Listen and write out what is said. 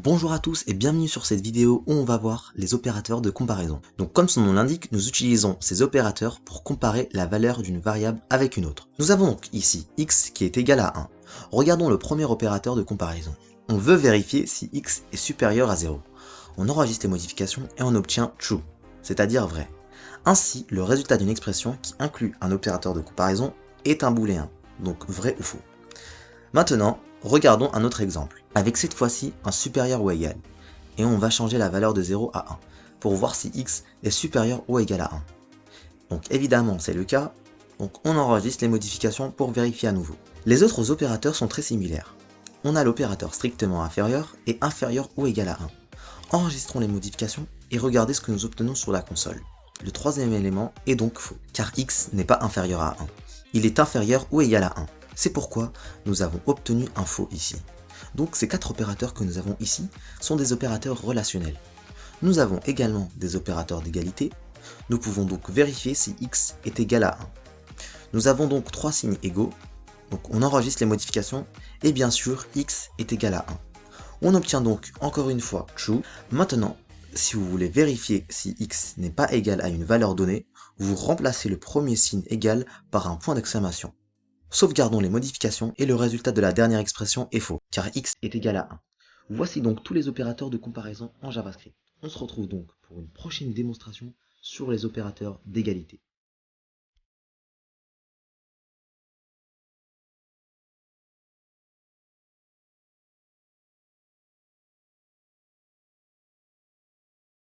Bonjour à tous et bienvenue sur cette vidéo où on va voir les opérateurs de comparaison. Donc comme son nom l'indique, nous utilisons ces opérateurs pour comparer la valeur d'une variable avec une autre. Nous avons donc ici x qui est égal à 1. Regardons le premier opérateur de comparaison. On veut vérifier si x est supérieur à 0. On enregistre les modifications et on obtient true, c'est-à-dire vrai. Ainsi, le résultat d'une expression qui inclut un opérateur de comparaison est un booléen, donc vrai ou faux. Maintenant, regardons un autre exemple, avec cette fois-ci un supérieur ou égal, et on va changer la valeur de 0 à 1, pour voir si x est supérieur ou égal à 1. Donc évidemment c'est le cas, donc on enregistre les modifications pour vérifier à nouveau. Les autres opérateurs sont très similaires. On a l'opérateur strictement inférieur et inférieur ou égal à 1. Enregistrons les modifications et regardez ce que nous obtenons sur la console. Le troisième élément est donc faux, car x n'est pas inférieur à 1. Il est inférieur ou égal à 1. C'est pourquoi nous avons obtenu un faux ici. Donc ces quatre opérateurs que nous avons ici sont des opérateurs relationnels. Nous avons également des opérateurs d'égalité. Nous pouvons donc vérifier si x est égal à 1. Nous avons donc trois signes égaux. Donc on enregistre les modifications et bien sûr x est égal à 1. On obtient donc encore une fois true. Maintenant, si vous voulez vérifier si x n'est pas égal à une valeur donnée, vous remplacez le premier signe égal par un point d'exclamation. Sauvegardons les modifications et le résultat de la dernière expression est faux, car x est égal à 1. Voici donc tous les opérateurs de comparaison en JavaScript. On se retrouve donc pour une prochaine démonstration sur les opérateurs d'égalité.